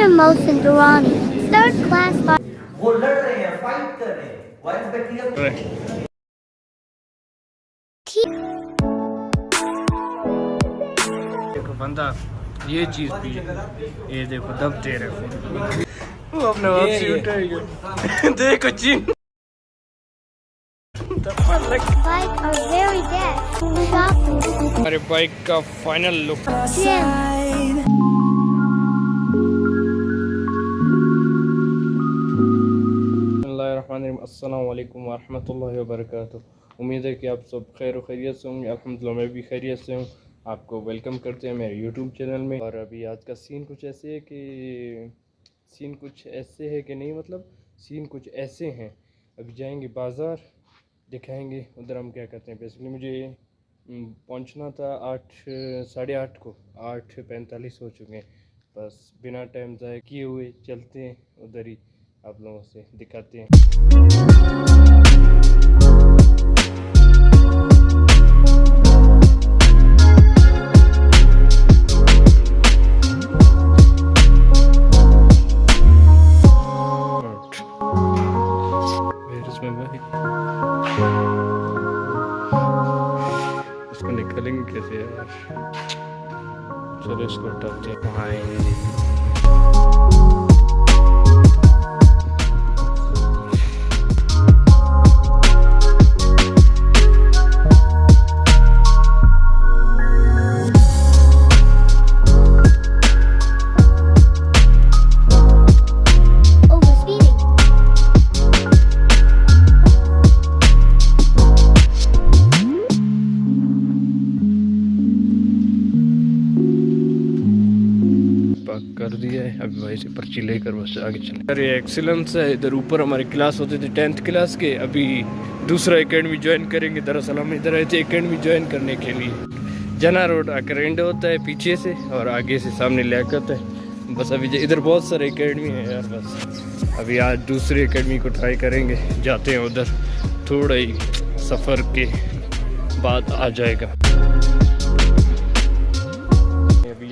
Professor Mohsen Durrani, third class. वो लड़ रहे हैं, फाइट कर रहे हैं, वायरस बैक्टीरिया। देखो बंदा ये चीज भी ये देखो दब दे रहे वो अपने वापसी उठाएगा देखो चीन Bike are very dead. Shop. हमारे बाइक का फाइनल लुक। Gym. अस्सलाम वालेकुम वरहमतुल्लाहि वबरकातुहू। उम्मीद है कि आप सब खैर खैरियत से होंगे। अल्हम्दुलिल्लाह मैं भी खैरियत से हूँ। आपको वेलकम करते हैं मेरे यूट्यूब चैनल में। और अभी आज का सीन कुछ ऐसे है कि नहीं, मतलब सीन कुछ ऐसे हैं। अभी जाएंगे बाज़ार, दिखाएंगे उधर हम क्या करते हैं। बेसिकली मुझे पहुंचना था 8:30 को, 8:45 हो चुके हैं। बस बिना टाइम ज़ाया किए हुए चलते हैं उधर ही, आप लोगों से दिखाते हैं। इसको निकालेंगे कैसे यार? चलो इसको हटाते हैं। कर दिया है। अभी भाई से पर्ची लेकर बस आगे चले। अरे एक्सीलेंस है इधर ऊपर, हमारी क्लास होती थी 10th क्लास के। अभी दूसरा एकेडमी ज्वाइन करेंगे। दरअसल हम इधर आए थे एकेडमी ज्वाइन करने के लिए। जना रोड आकर एंड होता है पीछे से और आगे से सामने लियाकत है। बस अभी इधर बहुत सारे एकेडमी है यार। बस अभी आज दूसरी एकेडमी को ट्राई करेंगे, जाते हैं उधर। थोड़ा ही सफ़र के बाद आ जाएगा।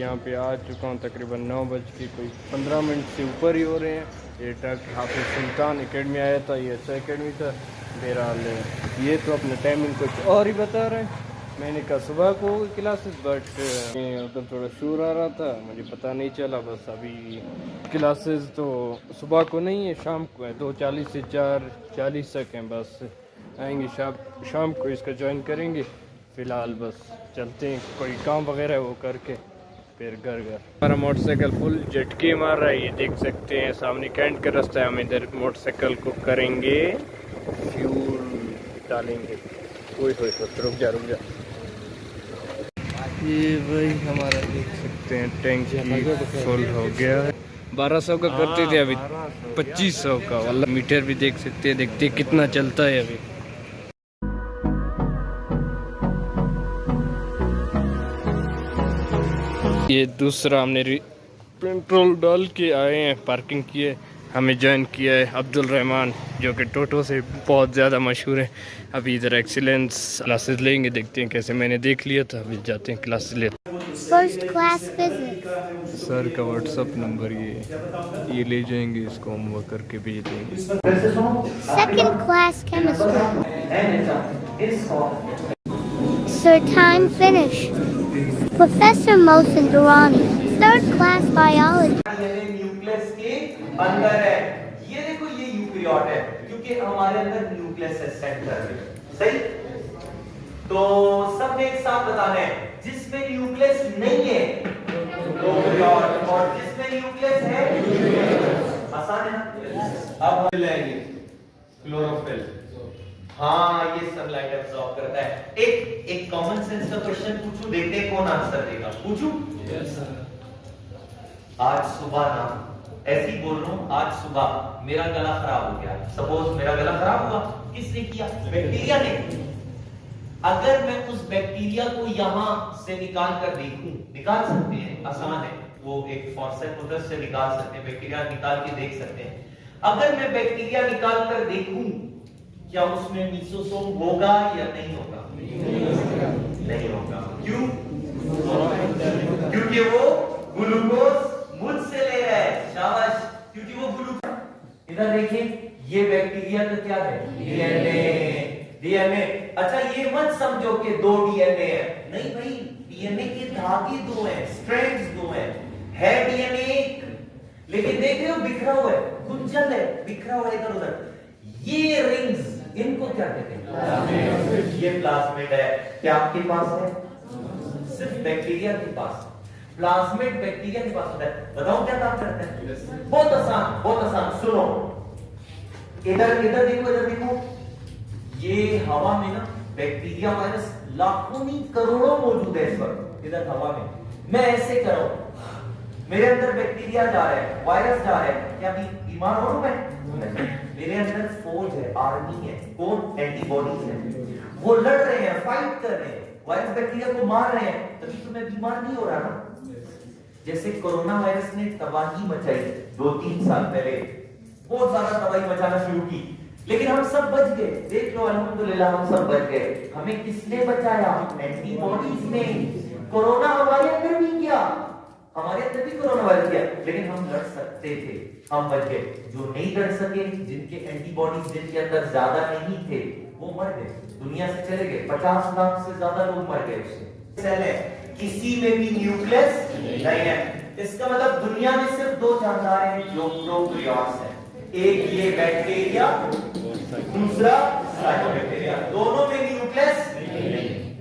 यहाँ पे आ चुका हूँ, तकरीबन 9:15 से ऊपर ही हो रहे हैं। ये डॉक्टर हाफिज सुल्तान एकेडमी आया था, ये अच्छा एकेडमी था। बहरहाल ये तो अपने टाइमिंग कुछ और ही बता रहे हैं। मैंने कहा सुबह को क्लासेस, बट उधर थोड़ा शोर आ रहा था, मुझे पता नहीं चला। बस अभी क्लासेस तो सुबह को नहीं है, शाम को है। 2:40 से 4:40 तक हैं। बस आएंगे शाम को इसका ज्वाइन करेंगे। फ़िलहाल बस चलते हैं, कोई काम वगैरह वो करके फिर घर। हमारा मोटरसाइकिल फुल झटके मार रहा है, ये देख सकते हैं। सामने कैंट का रास्ता है, हम इधर मोटरसाइकिल को करेंगे फ्यूल डालेंगे। कोई रुक जा। ये भाई हमारा देख सकते हैं टैंक फुल हो गया है। 1200 का करते थे, अभी 2500 का। वाला मीटर भी देख सकते हैं, देखते हैं कितना चलता है अभी। ये दूसरा हमने पेट्रोल डाल के आए हैं, पार्किंग किए। हमें ज्वाइन किया है अब्दुल रहमान, जो कि टोटो से बहुत ज़्यादा मशहूर है। अभी इधर एक्सीलेंस क्लासेस लेंगे, देखते हैं कैसे। मैंने देख लिया था, अभी जाते हैं क्लासेस लेते। First class physics. सर का व्हाट्सअप नंबर ये ले जाएंगे, इसको हम वो करके भेज देंगे। Second class chemistry. Sir, time finished. Professor Mohsen Durrani, third class biology. Nucleus के अंदर है। ये देखो, ये यूकैरियोट है क्योंकि हमारे अंदर न्यूक्लियस है, सेंटर है। सही? तो सबने एक साथ बताना है, जिसमें न्यूक्लियस नहीं है प्रोकैरियोट, और जिसमें न्यूक्लियस है आसान है। अब लेंगे क्लोरोफिल। हाँ, ये सनलाइट एब्सॉर्ब करता है। एक कॉमन सेंस का क्वेश्चन पूछूं, देखते हैं कौन आंसर देगा। पूछूं? Yes sir. आज सुबह ना, ऐसे ही बोल रहा हूं, आज सुबह मेरा गला खराब हो गया। सपोज मेरा गला खराब हुआ, किसने किया? बैक्टीरिया ने। अगर मैं उस बैक्टीरिया को यहां से निकाल कर देखूं, निकाल सकते हैं, आसान है। वो एक फॉर्सेप उधर से निकाल सकते हैं, बैक्टीरिया निकाल के देख सकते हैं। अगर मैं बैक्टीरिया निकाल कर देखूं, क्या उसमें मीसोसोम होगा या नहीं होगा? नहीं होगा। क्यों? क्योंकि वो ग्लूकोज मुझसे ले रहा है। इधर देखिए, ये बैक्टीरिया का क्या है? डीएनए। अच्छा, ये मत समझो कि 2 डीएनए है, नहीं भाई, डीएनए के धागे 2 हैं, स्ट्रैंड्स 2 हैं, है डीएनए एक, लेकिन देख रहे हो बिखरा हुआ है, गुंजल है, बिखरा हुआ है इधर उधर। ये रिंग्स, इनको क्या कहते हैं? ये प्लाज्मिड है। क्या आपके पास है? सिर्फ बैक्टीरिया के पास। प्लाज्मिड बैक्टीरिया के पास होता है। बताओ क्या काम करता है? बहुत आसान, बहुत आसान। सुनो, इधर इधर देखो, इधर देखो, ये हवा में ना बैक्टीरिया वायरस लाखों नहीं करोड़ों मौजूद है इस वक्त इधर हवा में। मैं ऐसे कर रहा हूं, मेरे अंदर बैक्टीरिया जा रहा है, वायरस जा रहा है, क्या बीमार हो मैं? मेरे अंदर फौज है, आर्मी है, कौन? एंटीबॉडीज है, वो लड़ रहे हैं, फाइट कर रहे हैं, वायरस बैक्टीरिया को मार रहे हैं, तभी तो मैं बीमार नहीं हो रहा ना। जैसे कोरोना वायरस ने तबाही मचाई 2-3 साल पहले, बहुत ज्यादा तबाही मचाना शुरू की, लेकिन हम सब बच गए। देख लो, अल्हम्दुलिल्लाह हम सब बच गए। हमें किसने बचाया? एंटीबॉडीज ने। कोरोना हमारे अंदर भी किया, हमारे अंदर भी कोरोना वायरस किया, लेकिन हम लड़ सकते थे, हम बच गए। जो नहीं लड़ सके, जिनके एंटीबॉडीज जिनके अंदर ज्यादा नहीं थे, वो मर गए, दुनिया से चले गए। 50 लाख से ज्यादा लोग मर गए उससे। सेल है, किसी में भी न्यूक्लियस नहीं है। इसका मतलब दुनिया में सिर्फ 2 जानदार हैं जो प्रोकैरियोट्स हैं, एक ये बैक्टीरिया, दूसरा साइनोबैक्टीरिया। दोनों में न्यूक्लियस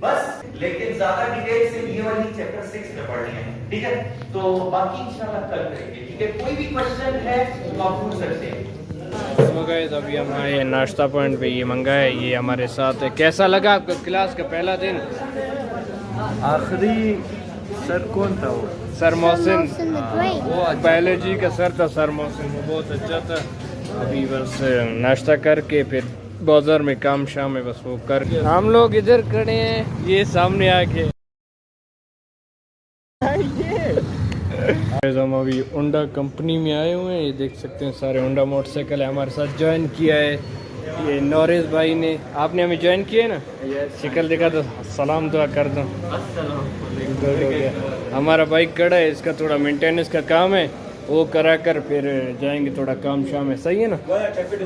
बस। लेकिन ज्यादा डिटेल से ये वाली चैप्टर 6 में पढ़नी है, ठीक है? तो बाकी इंशाल्लाह कल करेंगे, ठीक है? कोई भी क्वेश्चन है तो आप पूछ सकते हैं। तो गाइस, अभी हम आए नाश्ता पॉइंट पे, ये मंगाया, ये हमारे साथ है। कैसा लगा आपका क्लास का पहला दिन? आखिरी सर कौन था वो? Sir Mohsin, Mosin the Great. वो बायोलॉजी का सर था, सर मोहसिन, वो बहुत अच्छा था। अभी बस नाश्ता करके फिर बाजार में काम शाम में बस वो कर, हम लोग इधर खड़े हैं, ये सामने आके हम अभी होंडा कंपनी में आए हुए हैं। ये देख सकते हैं सारे होंडा मोटरसाइकिल है। हमारे साथ ज्वाइन किया है ये नौरेज भाई ने। आपने हमें ज्वाइन किया है ना? शिकल दिखा दो, सलाम दुआ कर दो। हमारा बाइक खड़ा है, इसका थोड़ा मेंटेनेंस का काम है, वो करा कर फिर जाएंगे, थोड़ा काम शाम है। सही है ना?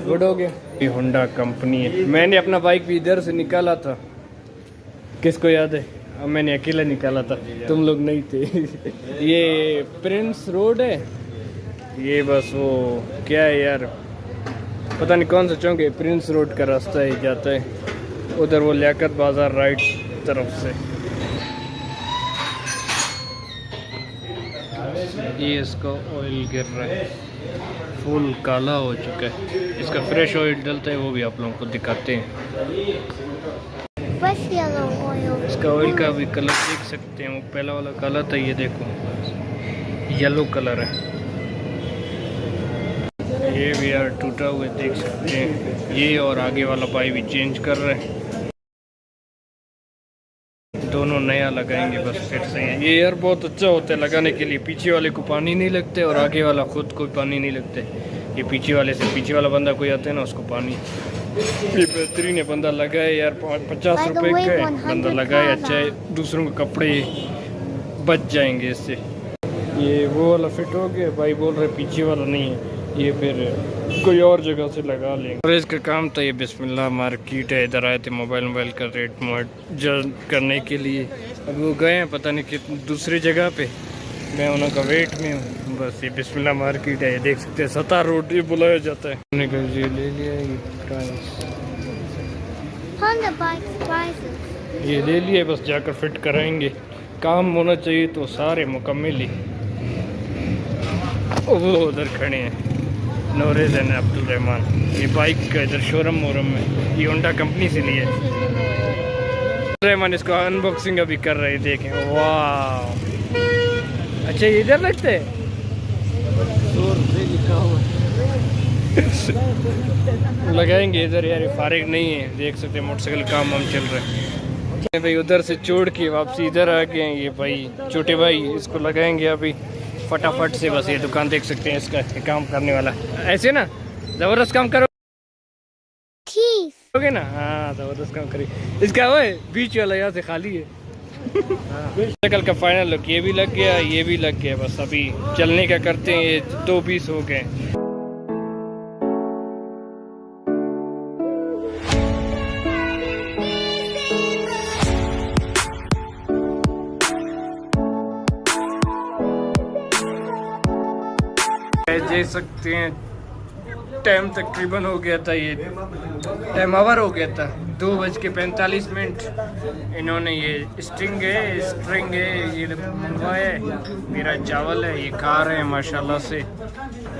गुड हो गया। ये होंडा कंपनी है। मैंने अपना बाइक भी इधर से निकाला था, किसको याद है? अब मैंने अकेला निकाला था, तुम लोग नहीं थे। ये प्रिंस रोड है, ये बस वो क्या है यार, पता नहीं कौन सा चौक है, प्रिंस रोड का रास्ता ही जाता है उधर, वो लियाकत बाजार राइट तरफ से। ये इसका ऑयल गिर रहा है, फुल काला हो चुका है। इसका फ्रेश ऑयल डलता है, वो भी आप लोगों को दिखाते हैं। Fresh yellow oil. इसका ऑयल का भी कलर देख सकते हैं, वो पहला वाला काला था, ये देखो येलो कलर है। ये भी यार टूटा हुआ देख सकते हैं। ये और आगे वाला पाइप भी चेंज कर रहे हैं, दोनों नया लगाएंगे बस फिर से। ये यार बहुत अच्छा होता है लगाने के लिए, पीछे वाले को पानी नहीं लगते और आगे वाला खुद को पानी नहीं लगते। ये पीछे वाले से, पीछे वाला बंदा कोई आता है ना, उसको पानी। ये बेहतरीन है, बंदा लगाए यार, 50 रुपए का बंदा लगाए, अच्छा है, दूसरों के कपड़े बच जाएंगे इससे। ये वो वाला फिट हो गया, भाई बोल रहे पीछे वाला नहीं है, ये फिर कोई और जगह से लगा लेंगे। और इसका काम था ये बिस्मिल्लाह मार्केट है, इधर आए थे मोबाइल का रेट जल्द करने के लिए। अब वो गए हैं पता नहीं कितनी दूसरी जगह पे, मैं उनका वेट में हूँ। बस ये बिस्मिल्लाह मार्केट है, ये देख सकते हैं, 7 रोड ये बुलाया जाता है। ये ले लिया, ये प्राइस Honda bikes prices. ये ले लिए, बस जाकर फिट कराएंगे। काम होना चाहिए तो सारे मुकम्मल ही। वो उधर खड़े हैं नौरेज एंड अब्दुल रहमान, ये बाइक का इधर शोरूम वोरम में, ये होंडा कंपनी से लिए। रहमान इसको अनबॉक्सिंग अभी कर रहे, देखें, वाह अच्छा ये इधर लगते हैं, लिखा हुआ लगाएंगे इधर यार, फारिग नहीं है, देख सकते हैं मोटरसाइकिल काम हम चल रहे हैं भाई। उधर से छोड़ के वापसी इधर आ गए हैं ये भाई छोटे भाई, इसको लगाएंगे अभी फटाफट से। बस ये दुकान देख सकते हैं, इसका काम करने वाला ऐसे ना, जबरदस्त काम करो ना। हाँ जबरदस्त काम करिए। इसका वो बीच वाला यहाँ से खाली है। मोटरसाइकिल का फाइनल लुक ये भी लग गया, ये भी लग गया, बस अभी चलने का करते हैं। ये 2 पीस हो गए। देख सकते हैं टाइम तकरीबन हो गया था, ये टाइम ओवर हो गया था, 2:45। इन्होंने ये स्ट्रिंग है ये मंगवाया है, मेरा चावल है, ये खा रहे हैं माशाल्लाह से।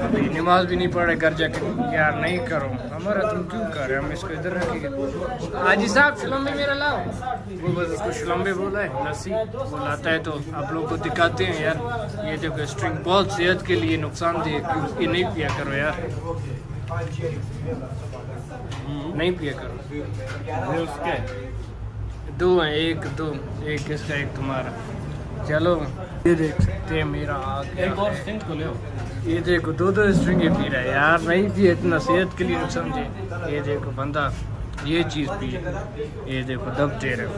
अभी नमाज भी नहीं पढ़े घर जाके, यार नहीं करो हमारा, तुम क्यों कर रहे हो, हम इसको इधर रखेंगे। हाजी साहब शुलम्बे मेरा लाओ, वो बस उसको शुलम्बे बोला है, लस्सी वो लाता है तो आप लोग को दिखाते हैं यार। ये देखो स्ट्रिंग बहुत सेहत के लिए नुकसानदेह, ये नहीं पिया करो यार, नहीं पिया करो। उसके 2 हैं, एक इसका एक तुम्हारा। चलो ये देख सकते हैं मेरा आ गया, एक और स्ट्रिंग को ले आओ। ये देखो 2 स्ट्रिंग पी रहा है यार, नहीं पिए इतना, सेहत के लिए नुकसान दे। ये देखो बंदा ये चीज़ पिए, ये देखो दबते रहे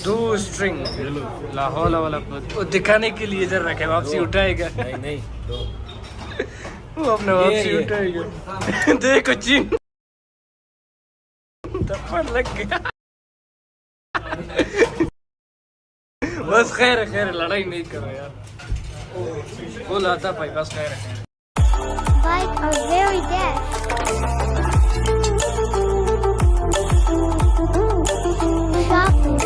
2 स्ट्रिंग लाहौल वाला वो दिखाने के लिए इधर रखे, वापसी उठाएगा नहीं दो वो अपने वापसी उठाएगा। देखो चिन थप्पड़ लग गया। बस खैर है, लड़ाई नहीं करो यार, वो लाता भाई, बस खैर है। Bike are very deaf. Shopping.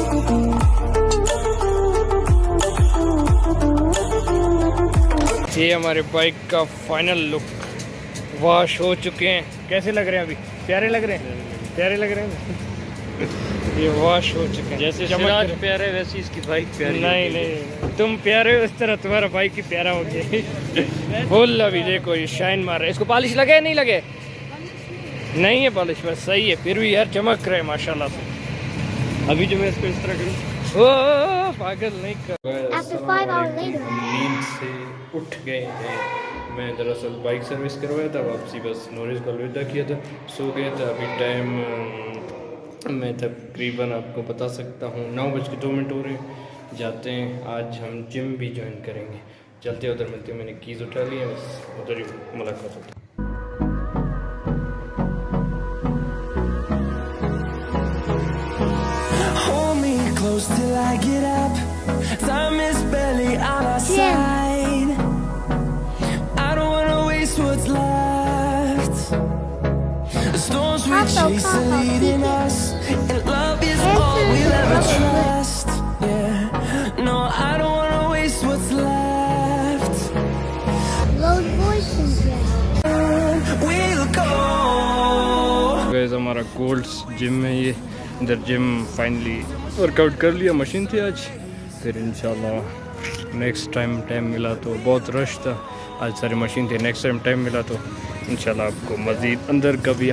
ये हमारे बाइक का फाइनल लुक, वॉश हो चुके हैं। कैसे लग रहे हैं अभी? प्यारे लग रहे हैं, प्यारे लग रहे हैं। ये वॉश हो चुके हैं, जैसे चमक प्यारे वैसी इसकी बाइक प्यारी। नहीं तुम प्यारे हो, इस तरह तुम्हारा बाइक ही प्यारा हो गया। फुल अभी देखो ये शाइन मार रहा है। इसको पॉलिश लगे नहीं लगे? नहीं है पॉलिश, बस सही है, फिर भी यार चमक रहे माशाल्लाह से। अभी जो मैं इसको इस तरह करूँ, ओ पागल नहीं कर। After 5 hours later. नींद से उठ गए हैं। मैं दरअसल बाइक सर्विस करवाया था, वापसी बस नोरिस को अलविदा किया था, सो गया था। अभी टाइम मैं तकरीबन आपको बता सकता हूँ 9:02 हो रहे हैं। जाते हैं, आज हम जिम भी ज्वाइन करेंगे, चलते हैं उधर मिलते हैं। मैंने कीज़ उठा ली है, बस उधर ही मुलाकात होती है। Till I get up, time is barely on our side. I don't wanna waste what's left. The storms we chase are leading us, and love is all we'll ever trust. Yeah, no, I don't wanna waste what's left. Load voices. We'll go. Guys हमारा गोल्ड्स gym में, ये इधर gym finally workout कर लिया, machine थी आज। फिर इंशाल्लाह नेक्स्ट टाइम मिला तो, बहुत रश था आज, सारी मशीन थी। नेक्स्ट टाइम मिला तो इंशाल्लाह आपको मज़ीद अंदर का भी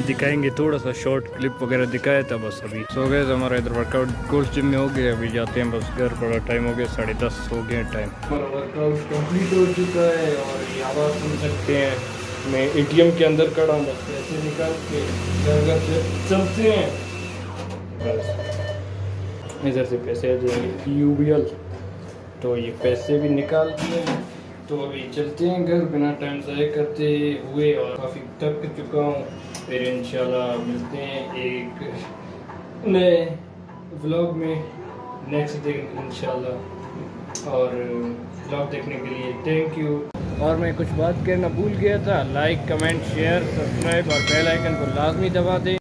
दिखाएंगे, थोड़ा सा शॉर्ट क्लिप वगैरह दिखाया था बस। अभी सो गए हमारा इधर वर्कआउट गोल्ड जिम में हो गया, अभी जाते हैं बस घर, बड़ा टाइम हो गया, 10:30 हो गए टाइम। हमारा वर्कआउट कंप्लीट हो चुका है और ये आवाज़ सुन सकते हैं, मैं ATM के अंदर खड़ा हूँ, बस पैसे निकाल के घर से चलते हैं। बस इधर से पैसे आ जाएंगे UBL, तो ये पैसे भी निकाल दिए, तो अभी चलते हैं घर बिना टाइम ज़ाया करते हुए, और काफ़ी थक चुका हूँ। फिर इंशाल्लाह मिलते हैं एक नए व्लॉग में नेक्स्ट दिन इंशाल्लाह, और व्लॉग देखने के लिए थैंक यू। और मैं कुछ बात करना भूल गया था, लाइक कमेंट शेयर सब्सक्राइब और बेल आइकन को लाजमी दबा दें।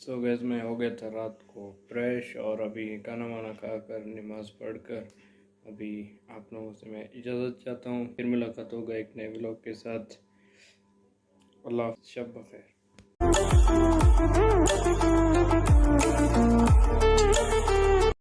सो गैस मैं हो गया था रात को फ्रेश, और अभी खाना वाना खाकर नमाज़ पढ़कर अभी आप लोगों से मैं इजाज़त चाहता हूँ। फिर मुलाकात होगा एक नए व्लॉग के साथ। अल्लाह शब बखैर।